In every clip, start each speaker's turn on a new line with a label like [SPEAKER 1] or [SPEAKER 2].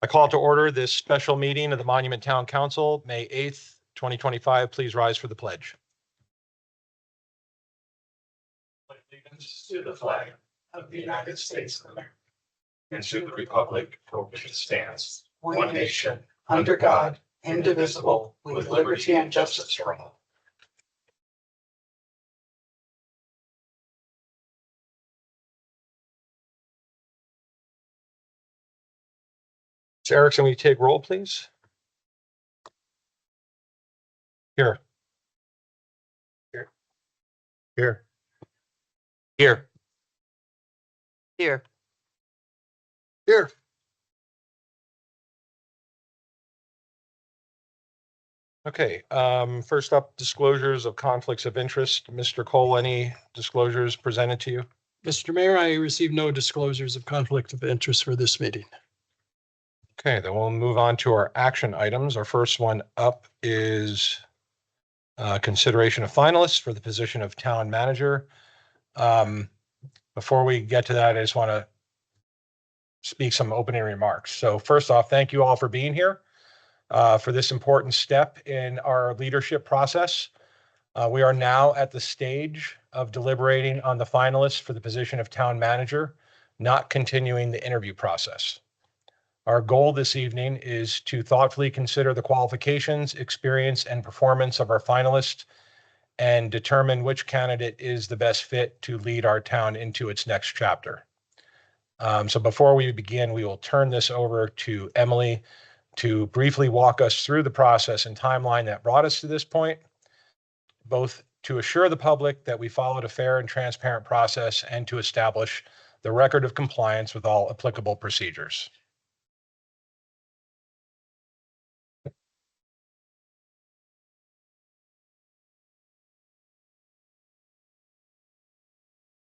[SPEAKER 1] I call to order this special meeting of the Monument Town Council, May 8th, 2025. Please rise for the pledge.
[SPEAKER 2] Allegiance to the flag of the United States of America and to the republic for which it stands, one nation, under God, indivisible, with liberty and justice for all.
[SPEAKER 1] Ms. Erickson, will you take roll, please? Here. Here. Here. Here.
[SPEAKER 3] Here.
[SPEAKER 1] Here. Okay, first up, disclosures of conflicts of interest. Mr. Cole, any disclosures presented to you?
[SPEAKER 3] Mr. Mayor, I received no disclosures of conflict of interest for this meeting.
[SPEAKER 1] Okay, then we'll move on to our action items. Our first one up is consideration of finalists for the position of town manager. Before we get to that, I just want to speak some opening remarks. So first off, thank you all for being here for this important step in our leadership process. We are now at the stage of deliberating on the finalists for the position of town manager, not continuing the interview process. Our goal this evening is to thoughtfully consider the qualifications, experience, and performance of our finalists and determine which candidate is the best fit to lead our town into its next chapter. So before we begin, we will turn this over to Emily to briefly walk us through the process and timeline that brought us to this point, both to assure the public that we followed a fair and transparent process and to establish the record of compliance with all applicable procedures.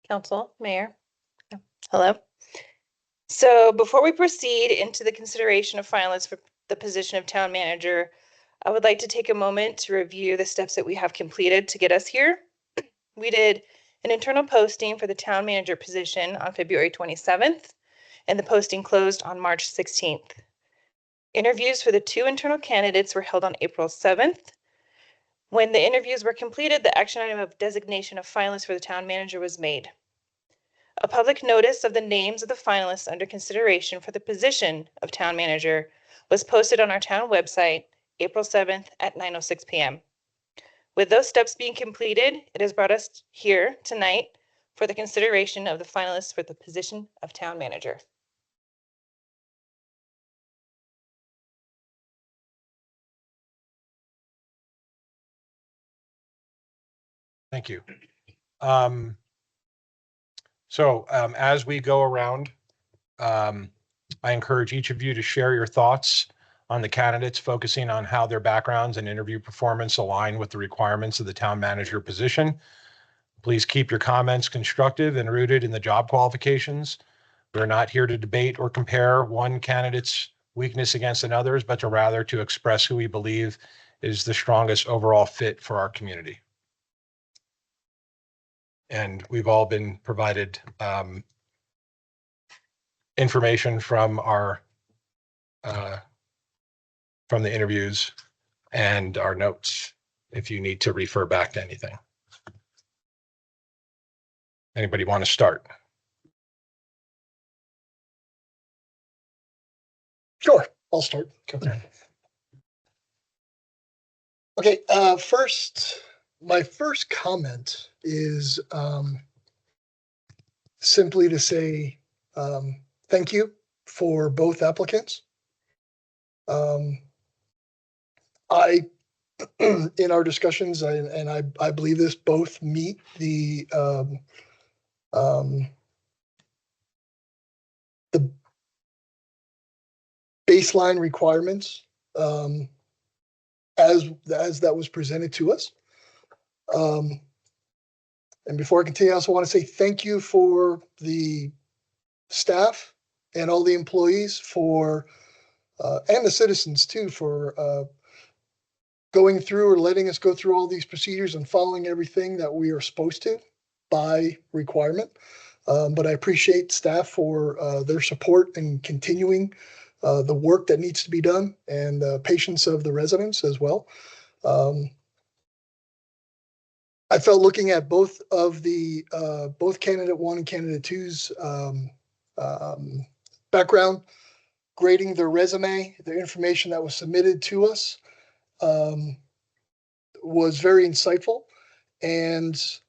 [SPEAKER 4] Council, Mayor. Hello. So before we proceed into the consideration of finalists for the position of town manager, I would like to take a moment to review the steps that we have completed to get us here. We did an internal posting for the town manager position on February 27th, and the posting closed on March 16th. Interviews for the two internal candidates were held on April 7th. When the interviews were completed, the action item of designation of finalists for the town manager was made. A public notice of the names of the finalists under consideration for the position of town manager was posted on our town website April 7th at 9:06 p.m. With those steps being completed, it has brought us here tonight for the consideration of the finalists for the position of town manager.
[SPEAKER 1] Thank you. As we go around, I encourage each of you to share your thoughts on the candidates, focusing on how their backgrounds and interview performance align with the requirements of the town manager position. Please keep your comments constructive and rooted in the job qualifications. We're not here to debate or compare one candidate's weakness against another's, but to rather to express who we believe is the strongest overall fit for our community. And we've all been provided information from our from the interviews and our notes if you need to refer back to anything. Anybody want to start?
[SPEAKER 5] Sure, I'll start. Okay, my first comment is simply to say thank you for both applicants. In our discussions, I believe this, both meet the baseline requirements as that was presented to us. And before I continue, I also want to say thank you for the staff and all the employees for and the citizens too for going through or letting us go through all these procedures and following everything that we are supposed to by requirement. But I appreciate staff for their support and continuing the work that needs to be done and the patience of the residents as well. I felt looking at both of the both candidate one and candidate two's background, grading their resume, the information that was submitted to us was very insightful and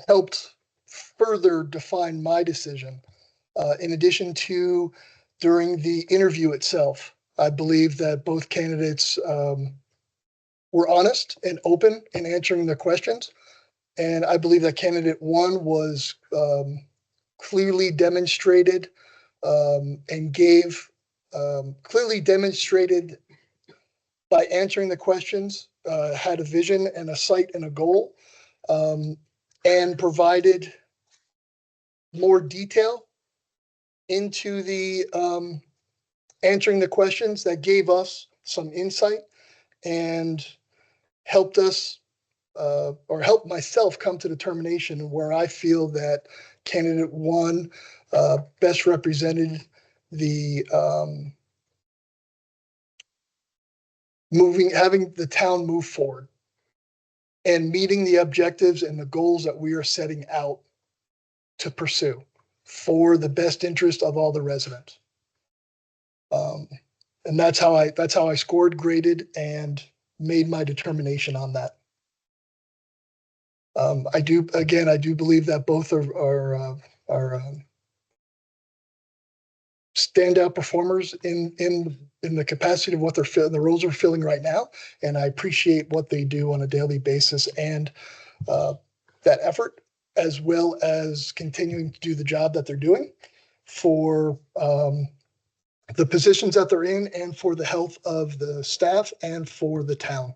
[SPEAKER 5] helped further define my decision. In addition to during the interview itself, I believe that both candidates were honest and open in answering the questions. And I believe that candidate one was clearly demonstrated and gave clearly demonstrated by answering the questions, had a vision and a sight and a goal, and provided more detail into the answering the questions that gave us some insight and helped us or helped myself come to determination where I feel that candidate one best represented the having the town move forward and meeting the objectives and the goals that we are setting out to pursue for the best interest of all the residents. And that's how I scored, graded, and made my determination on that. I do believe that both are standout performers in the capacity of what the roles are filling right now, and I appreciate what they do on a daily basis and that effort, as well as continuing to do the job that they're doing for the positions that they're in and for the health of the staff and for the town.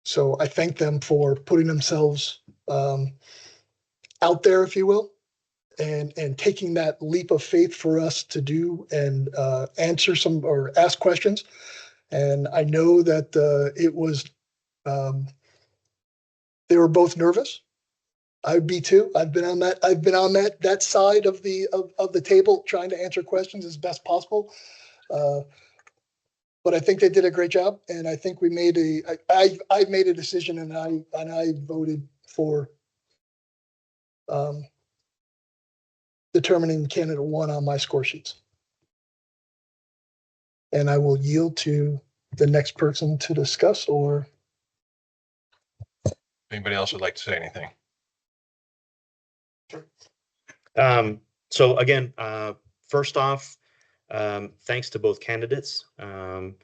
[SPEAKER 5] So I thank them for putting themselves out there, if you will, and taking that leap of faith for us to do and answer some or ask questions. And I know that it was, they were both nervous. I'd be too. I've been on that side of the table trying to answer questions as best possible. But I think they did a great job, and I think we made I made a decision, and I voted for determining candidate one on my score sheets. And I will yield to the next person to discuss, or
[SPEAKER 1] Anybody else would like to say anything?
[SPEAKER 6] So again, first off, thanks to both candidates, in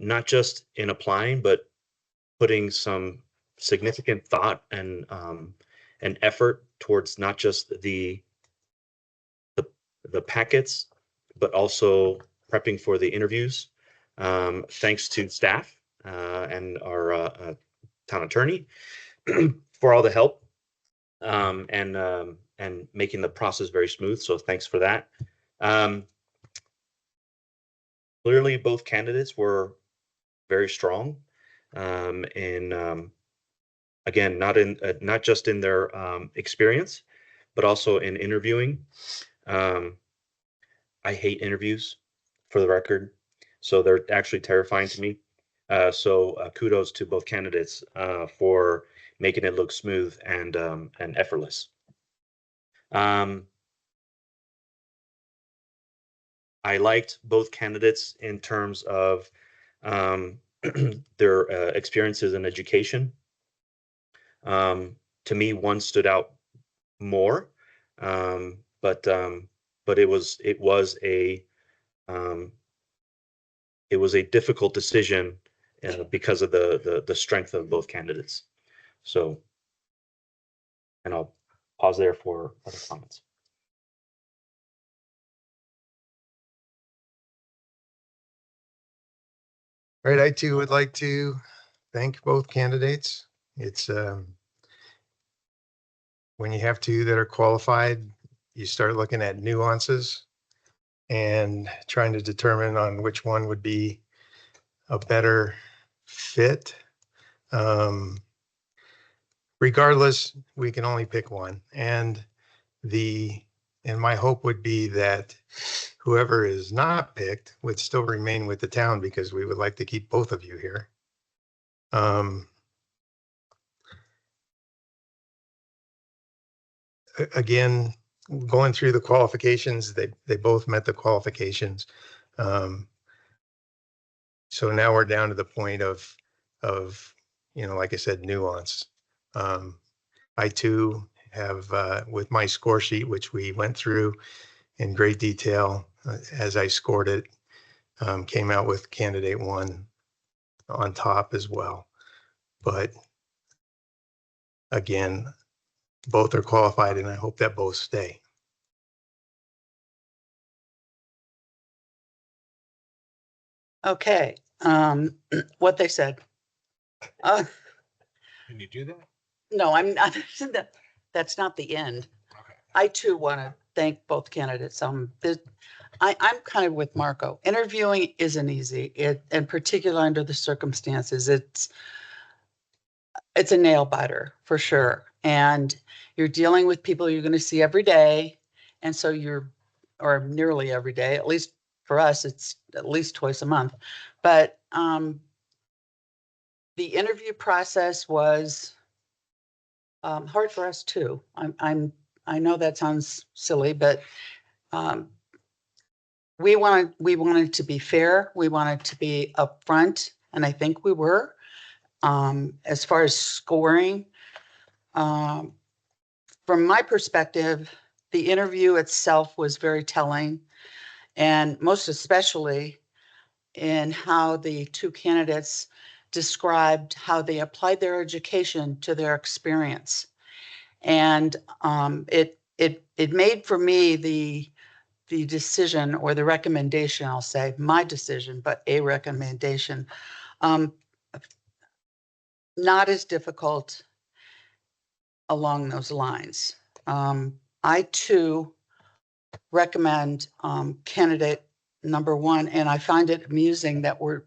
[SPEAKER 6] not just in applying, but putting some significant thought and effort towards not just the packets, but also prepping for the interviews. Thanks to staff and our town attorney for all the help and making the process very smooth. So thanks for that. Clearly, both candidates were very strong in again, not just in their experience, but also in interviewing. I hate interviews, for the record, so they're actually terrifying to me. So kudos to both candidates for making it look smooth and effortless. I liked both candidates in terms of their experiences in education. To me, one stood out more, but it was a difficult decision because of the strength of both candidates. So, and I'll pause there for other comments.
[SPEAKER 7] All right, I too would like to thank both candidates. It's when you have two that are qualified, you start looking at nuances and trying to determine on which one would be a better fit. Regardless, we can only pick one. And the And my hope would be that whoever is not picked would still remain with the town because we would like to keep both of you here. Again, going through the qualifications, they both met the qualifications. So now we're down to the point of, like I said, nuance. I too have, with my score sheet, which we went through in great detail as I scored it, came out with candidate one on top as well. But again, both are qualified and I hope that both stay.
[SPEAKER 2] Okay, what they said.
[SPEAKER 1] Can you do that?
[SPEAKER 2] No, I'm not, that's not the end.
[SPEAKER 1] Okay.
[SPEAKER 2] I too want to thank both candidates. I'm kind of with Marco. Interviewing isn't easy. In particular under the circumstances, it's a nail biter for sure. And you're dealing with people you're going to see every day. And so or nearly every day, at least for us, it's at least twice a month. But the interview process was hard for us too. I know that sounds silly, but we wanted to be fair. We wanted to be upfront, and I think we were. As far as scoring, from my perspective, the interview itself was very telling, and most especially in how the two candidates described how they applied their education to their experience. And it made for me the decision or the recommendation, I'll say, my decision, but a recommendation, not as difficult along those lines. I too recommend candidate number one, and I find it amusing that we're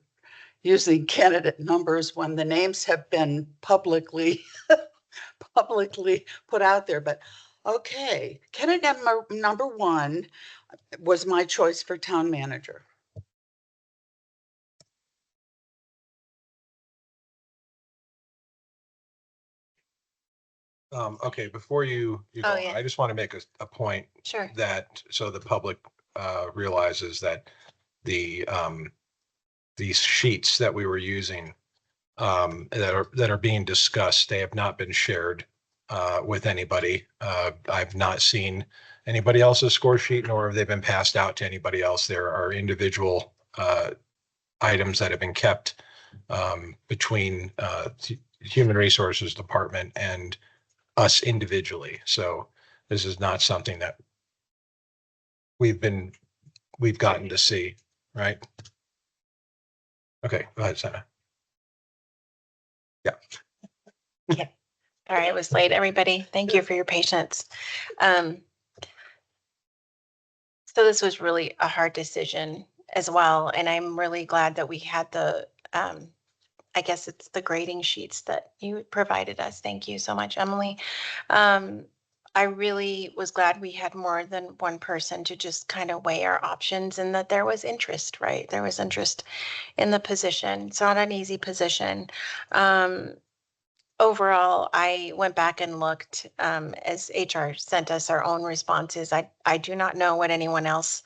[SPEAKER 2] using candidate numbers when the names have been publicly put out there. But okay, candidate number one was my choice for town manager.
[SPEAKER 1] Okay, before you go,
[SPEAKER 4] Oh, yeah.
[SPEAKER 1] I just want to make a point
[SPEAKER 4] Sure.
[SPEAKER 1] that, so the public realizes that these sheets that we were using that are being discussed, they have not been shared with anybody. I've not seen anybody else's score sheet, nor have they been passed out to anybody else. There are individual items that have been kept between Human Resources Department and us individually. So this is not something that we've gotten to see, right? Okay, go ahead, Senna. Yeah.
[SPEAKER 8] All right, it was late, everybody. Thank you for your patience. So this was really a hard decision as well, and I'm really glad that we had the, I guess it's the grading sheets that you provided us. Thank you so much, Emily. I really was glad we had more than one person to just kind of weigh our options and that there was interest, right? There was interest in the position. It's not an easy position. Overall, I went back and looked as HR sent us our own responses. I do not know what anyone else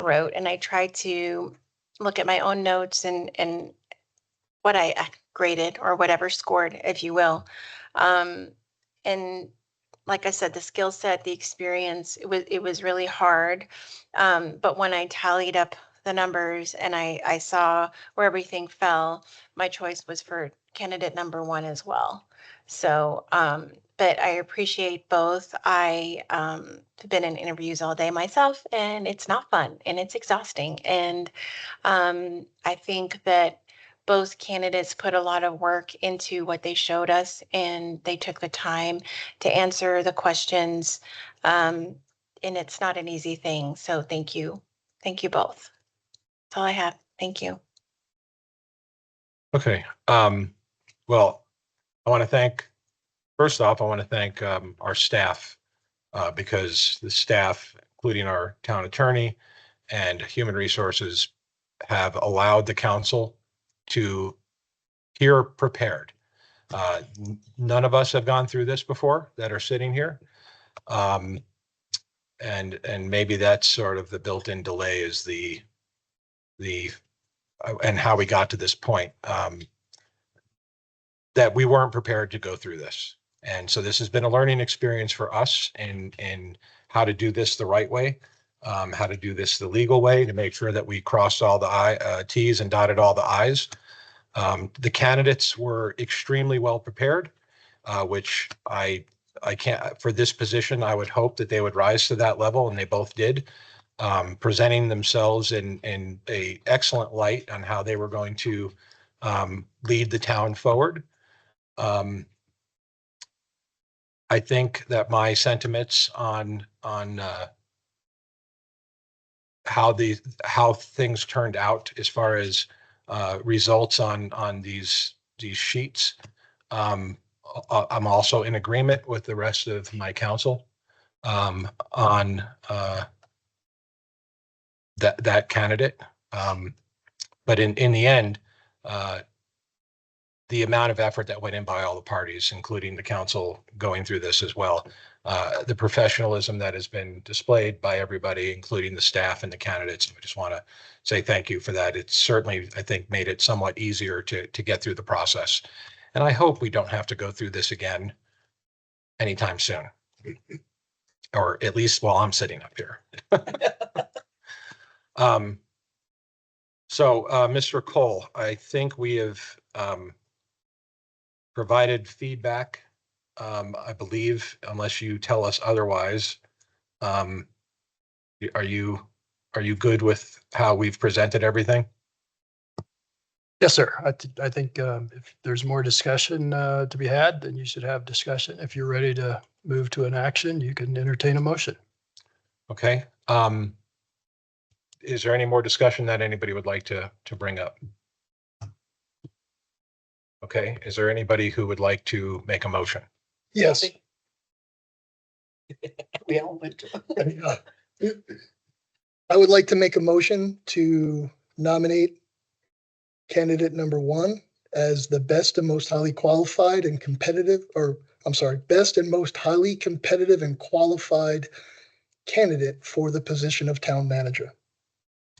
[SPEAKER 8] wrote, and I tried to look at my own notes and what I graded or whatever scored, if you will. And like I said, the skill set, the experience, it was really hard. But when I tallied up the numbers and I saw where everything fell, my choice was for candidate number one as well. So, but I appreciate both. I have been in interviews all day myself, and it's not fun and it's exhausting. And I think that both candidates put a lot of work into what they showed us, and they took the time to answer the questions. And it's not an easy thing. So thank you. Thank you both. That's all I have. Thank you.
[SPEAKER 1] Okay. Well, I want to thank, first off, I want to thank our staff because the staff, including our town attorney and human resources, have allowed the council to hear prepared. None of us have gone through this before that are sitting here. And maybe that's sort of the built-in delay is the and how we got to this point, that we weren't prepared to go through this. And so this has been a learning experience for us in how to do this the right way, how to do this the legal way, to make sure that we crossed all the T's and dotted all the I's. The candidates were extremely well prepared, which I can't, for this position, I would hope that they would rise to that level, and they both did, presenting themselves in a excellent light on how they were going to lead the town forward. I think that my sentiments on how things turned out as far as results on these sheets, I'm also in agreement with the rest of my council on that candidate. But in the end, the amount of effort that went in by all the parties, including the council going through this as well, the professionalism that has been displayed by everybody, including the staff and the candidates. I just want to say thank you for that. It's certainly, I think, made it somewhat easier to get through the process. And I hope we don't have to go through this again anytime soon, or at least while I'm sitting up here. So, Mr. Cole, I think we have provided feedback, I believe, unless you tell us otherwise. Are you good with how we've presented everything?
[SPEAKER 3] Yes, sir. I think if there's more discussion to be had, then you should have discussion. If you're ready to move to an action, you can entertain a motion.
[SPEAKER 1] Okay. Is there any more discussion that anybody would like to bring up? Okay. Is there anybody who would like to make a motion?
[SPEAKER 5] Yes.
[SPEAKER 2] We all went to.
[SPEAKER 5] I would like to make a motion to nominate candidate number 1 as the best and most highly qualified and competitive, or I'm sorry, best and most highly competitive and qualified candidate for the position of town manager.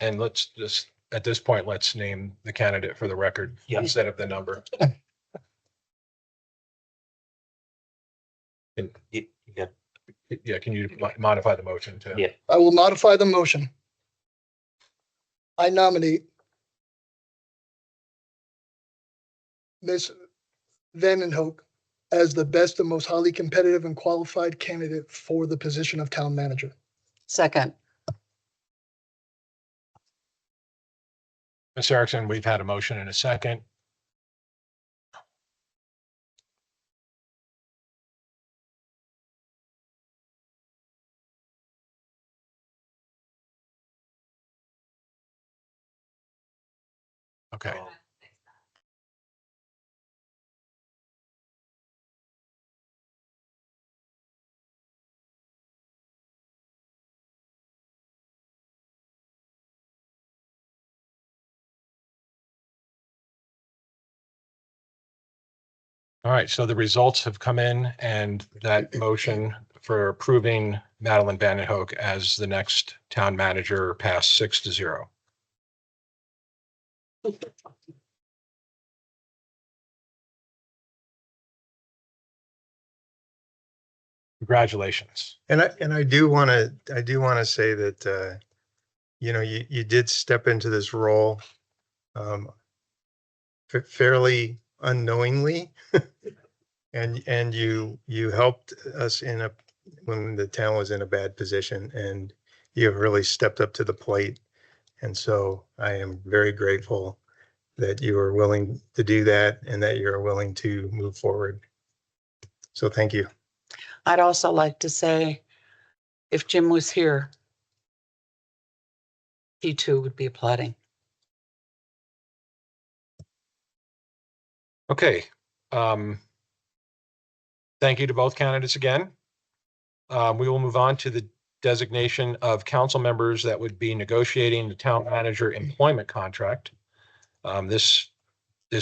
[SPEAKER 1] And let's just, at this point, let's name the candidate for the record instead of the number. Yeah, can you modify the motion to?
[SPEAKER 6] Yeah.
[SPEAKER 5] I will modify the motion. I nominate Ms. Vandenhoek as the best and most highly competitive and qualified candidate for the position of town manager.
[SPEAKER 2] Second.
[SPEAKER 1] Ms. Erickson, we've had a motion and a second. Okay. All right, so the results have come in, and that motion for approving Madeline Vandenhoek as the next town manager passed 6-0. Congratulations.
[SPEAKER 7] And I do want to say that, you know, you did step into this role fairly unknowingly, and you helped us when the town was in a bad position, and you have really stepped up to the plate. And so I am very grateful that you are willing to do that and that you're willing to move forward. So thank you.
[SPEAKER 2] I'd also like to say, if Jim was here, he too would be applauding.
[SPEAKER 1] Okay. Thank you to both candidates again. We will move on to the designation of council members that would be negotiating the town manager employment contract. This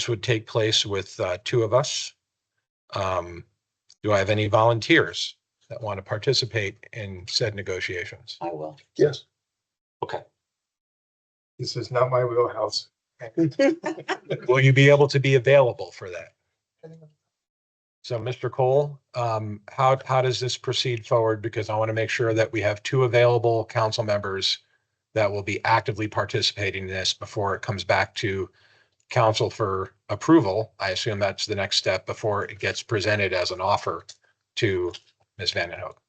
[SPEAKER 1] would take place with two of us. Do I have any volunteers that want to participate in said negotiations?
[SPEAKER 2] I will.
[SPEAKER 5] Yes.
[SPEAKER 1] Okay.
[SPEAKER 7] This is not my wheelhouse.
[SPEAKER 1] Will you be able to be available for that? So, Mr. Cole, how does this proceed forward? Because I want to make sure that we have two available council members that will be actively participating in this before it comes back to council for approval. I assume that's the next step before it gets presented as an offer to Ms. Vanden Hoek.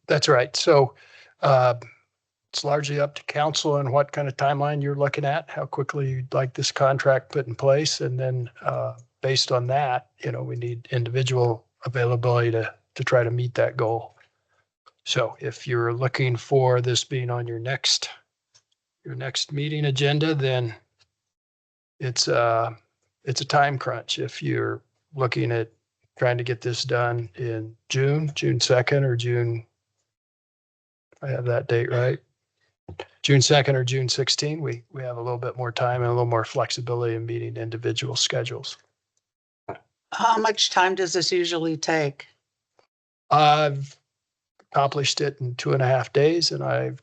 [SPEAKER 3] That's right. So it's largely up to council and what kind of timeline you're looking at, how quickly you'd like this contract put in place. And then based on that, we need individual availability to try to meet that goal. So if you're looking for this being on your next meeting agenda, then it's a time crunch. If you're looking at trying to get this done in June 2nd or June, I have that date right. June 2nd or June 16, we have a little bit more time and a little more flexibility in meeting individual schedules.
[SPEAKER 2] How much time does this usually take?
[SPEAKER 3] I've accomplished it in 2.5 days, and I've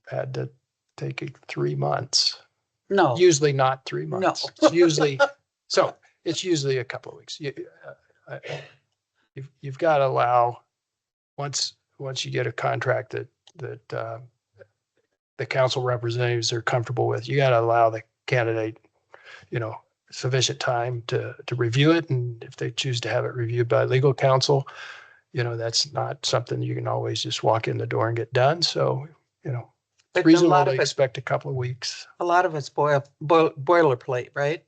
[SPEAKER 3] had to take 3 months.
[SPEAKER 2] No.
[SPEAKER 3] Usually not 3 months.
[SPEAKER 2] No.
[SPEAKER 3] It's usually, so it's usually a couple of weeks. You've got to allow, once you get a contract that the council representatives are comfortable with, you got to allow the candidate, sufficient time to review it. And if they choose to have it reviewed by legal counsel, that's not something you can always just walk in the door and get done. So,
[SPEAKER 2] But
[SPEAKER 3] it's reasonable
[SPEAKER 2] a lot
[SPEAKER 3] to
[SPEAKER 2] of it,
[SPEAKER 3] expect a couple of weeks.
[SPEAKER 2] a lot of it's boilerplate, right?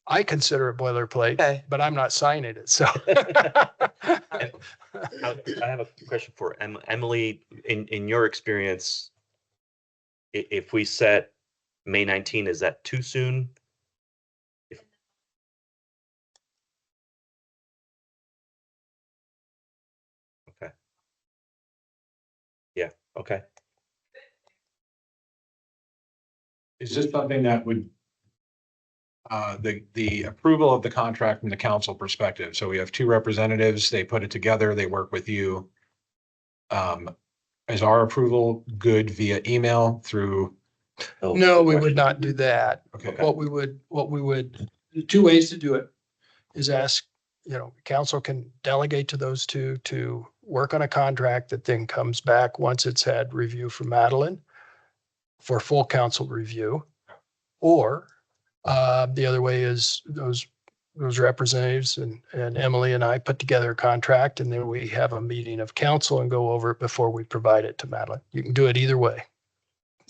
[SPEAKER 3] I consider it boilerplate,
[SPEAKER 2] Okay.
[SPEAKER 3] but I'm not signing it. So
[SPEAKER 6] I have a question for Emily. In your experience, if we set May 19, is that too soon? Okay. Yeah, okay.
[SPEAKER 1] Is this something that would, the approval of the contract from the council perspective? So we have two representatives, they put it together, they work with you. Is our approval good via email through?
[SPEAKER 3] no, we would not do that.
[SPEAKER 1] Okay.
[SPEAKER 3] What we would, two ways to do it is ask, council can delegate to those two to work on a contract that then comes back once it's had review from Madeline for full council review. Or the other way is those representatives and Emily and I put together a contract, and then we have a meeting of council and go over it before we provide it to Madeline. You can do it either way,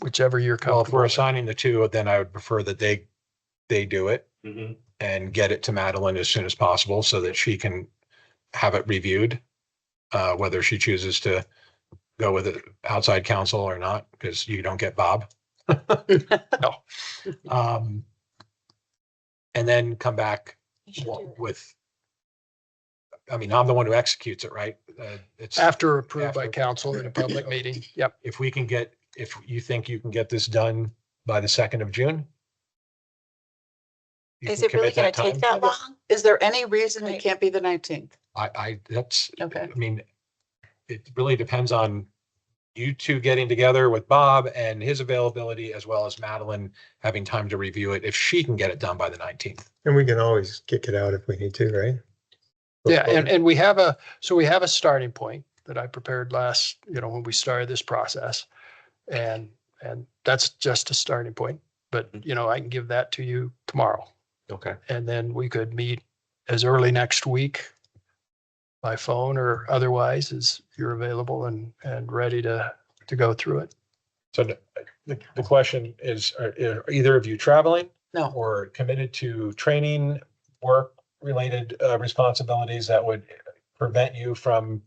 [SPEAKER 3] whichever you're
[SPEAKER 1] Well, if
[SPEAKER 3] comfortable
[SPEAKER 1] we're
[SPEAKER 3] with.
[SPEAKER 1] assigning the two, then I would prefer that they do it
[SPEAKER 6] Mhm.
[SPEAKER 1] and get it to Madeline as soon as possible so that she can have it reviewed. Whether she chooses to go with it outside counsel or not, because you don't get Bob.
[SPEAKER 3] No.
[SPEAKER 1] And then come back with, I'm the one who executes it, right? It's,
[SPEAKER 3] After approved by
[SPEAKER 1] After.
[SPEAKER 3] council in a public meeting. Yep.
[SPEAKER 1] if you think you can get this done by the 2nd of June? you
[SPEAKER 8] Is
[SPEAKER 1] can
[SPEAKER 8] it really
[SPEAKER 1] commit
[SPEAKER 8] going to
[SPEAKER 1] that
[SPEAKER 8] take
[SPEAKER 1] time?
[SPEAKER 8] that long?
[SPEAKER 2] Is there any reason it
[SPEAKER 8] Right.
[SPEAKER 2] can't be the 19th?
[SPEAKER 1] That's,
[SPEAKER 2] Okay.
[SPEAKER 1] it really depends on you two getting together with Bob and his availability, as well as Madeline having time to review it, if she can get it done by the 19th.
[SPEAKER 7] And we can always kick it out if we need to, right?
[SPEAKER 3] Yeah, and we have a starting point that I prepared last, when we started this process. And that's just a starting point, but I can give that to you tomorrow.
[SPEAKER 6] Okay.
[SPEAKER 3] And then we could meet as early next week by phone or otherwise as you're available and ready to go through it.
[SPEAKER 1] So the question is, are either of you traveling
[SPEAKER 2] No.
[SPEAKER 1] or committed to training, work-related responsibilities that would prevent you from,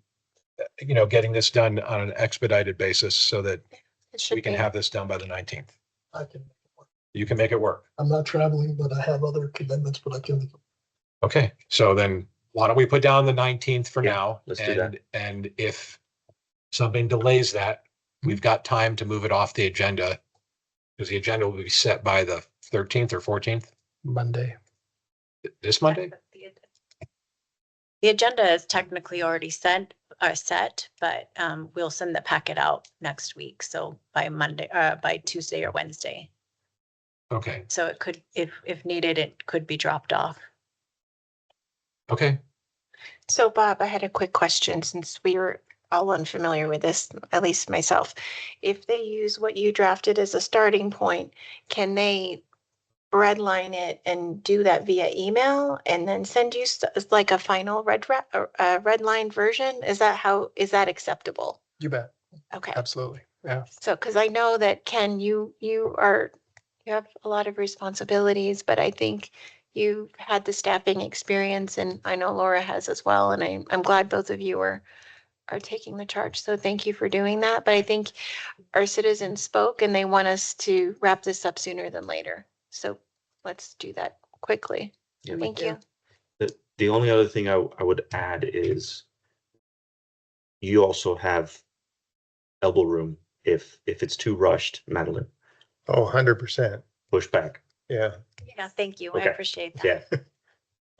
[SPEAKER 1] getting this done on an expedited basis so that
[SPEAKER 8] It should
[SPEAKER 1] we can
[SPEAKER 8] be.
[SPEAKER 1] have this done by the 19th?
[SPEAKER 5] I can.
[SPEAKER 1] You can make it work.
[SPEAKER 5] I'm not traveling, but I have other commitments, but I can.
[SPEAKER 1] Okay, so then why don't we put down the 19th for
[SPEAKER 6] Yeah,
[SPEAKER 1] now?
[SPEAKER 6] let's do that.
[SPEAKER 1] And if something delays that, we've got time to move it off the agenda. Because the agenda will be set by the 13th or 14th,
[SPEAKER 3] Monday.
[SPEAKER 1] this Monday?
[SPEAKER 9] The agenda is technically already set, but we'll send the packet out next week. So by Monday, by Tuesday or Wednesday.
[SPEAKER 1] Okay,
[SPEAKER 9] So it could, if needed, it could be dropped off.
[SPEAKER 1] okay.
[SPEAKER 8] So Bob, I had a quick question since we were all unfamiliar with this, at least myself. If they use what you drafted as a starting point, can they redline it and do that via email and then send you like a final redline version? Is that acceptable?
[SPEAKER 3] You bet.
[SPEAKER 8] Okay.
[SPEAKER 3] Absolutely. Yeah.
[SPEAKER 8] So, because I know that Ken, you have a lot of responsibilities, but I think you had the staffing experience, and I know Laura has as well. And I'm glad both of you are taking the charge. So thank you for doing that. But I think our citizens spoke and they want us to wrap this up sooner than later. So let's do that quickly.
[SPEAKER 6] Yeah.
[SPEAKER 8] Thank you.
[SPEAKER 6] The only other thing I would add is you also have elbow room if it's too rushed, Madeline,
[SPEAKER 7] Oh, 100%.
[SPEAKER 6] push back.
[SPEAKER 7] Yeah.
[SPEAKER 9] Yeah, thank you. I
[SPEAKER 6] Okay.
[SPEAKER 9] appreciate that.
[SPEAKER 6] Yeah.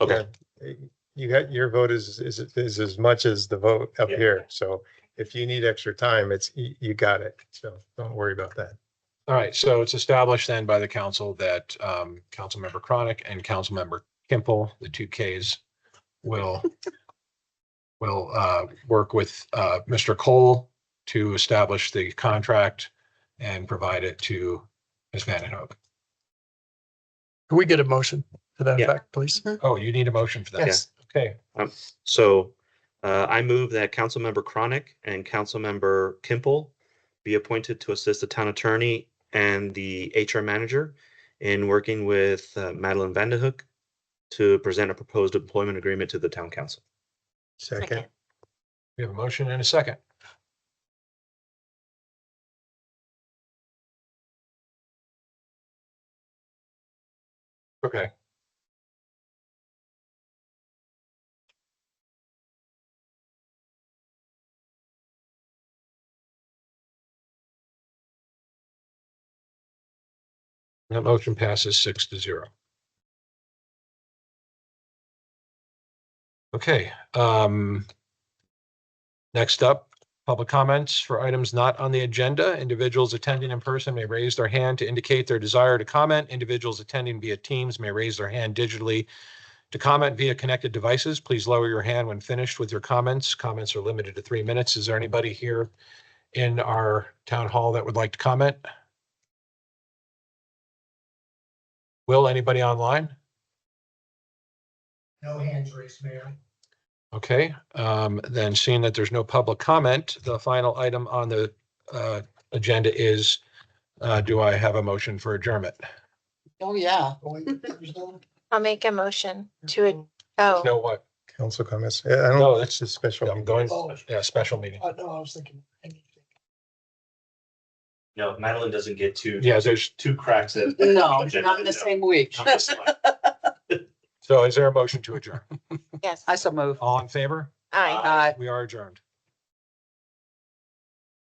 [SPEAKER 6] Okay.
[SPEAKER 7] Yeah. You got, your vote is as much as the vote up
[SPEAKER 6] Yeah.
[SPEAKER 7] here. So if you need extra time, you got it. So don't worry about that.
[SPEAKER 1] All right, so it's established then by the council that Councilmember Chronic and Councilmember Kimple, the two Ks, will work with Mr. Cole to establish the contract and provide it to Ms. Vanden Hoek.
[SPEAKER 3] Can we get a motion to that
[SPEAKER 6] Yeah.
[SPEAKER 3] effect, please?
[SPEAKER 1] Oh, you need a motion for that?
[SPEAKER 3] Yes.
[SPEAKER 1] Okay,
[SPEAKER 6] So I move that Councilmember Chronic and Councilmember Kimple be appointed to assist the town attorney and the HR manager in working with Madeline Vanden Hoek to present a proposed employment agreement to the town council.
[SPEAKER 7] Second.
[SPEAKER 1] we have a motion and a second. Okay. That motion passes 6-0. Okay, next up, public comments for items not on the agenda. Individuals attending in person may raise their hand to indicate their desire to comment. Individuals attending via Teams may raise their hand digitally to comment via connected devices. Please lower your hand when finished with your comments. Comments are limited to 3 minutes. Is there anybody here in our town hall that would like to comment? Will, anybody online?
[SPEAKER 5] No hands raised, Mayor.
[SPEAKER 1] Okay, then seeing that there's no public comment, the final item on the agenda is, do I have a motion for adjournment?
[SPEAKER 2] Oh, yeah.
[SPEAKER 8] I'll make a motion to, oh,
[SPEAKER 1] No, what?
[SPEAKER 7] Council comments. I
[SPEAKER 1] No,
[SPEAKER 7] don't,
[SPEAKER 1] that's
[SPEAKER 7] it's a special.
[SPEAKER 1] I'm
[SPEAKER 7] meeting.
[SPEAKER 1] going,
[SPEAKER 5] Oh.
[SPEAKER 1] yeah, special meeting.
[SPEAKER 5] No, I was thinking.
[SPEAKER 6] No, Madeline doesn't get
[SPEAKER 1] Yeah, there's,
[SPEAKER 6] two cracks at.
[SPEAKER 2] No, not in the same week.
[SPEAKER 1] so is there a motion to adjourn?
[SPEAKER 8] yes.
[SPEAKER 2] I so move.
[SPEAKER 1] All in favor?
[SPEAKER 8] Aye.
[SPEAKER 2] Aye.
[SPEAKER 1] We are adjourned.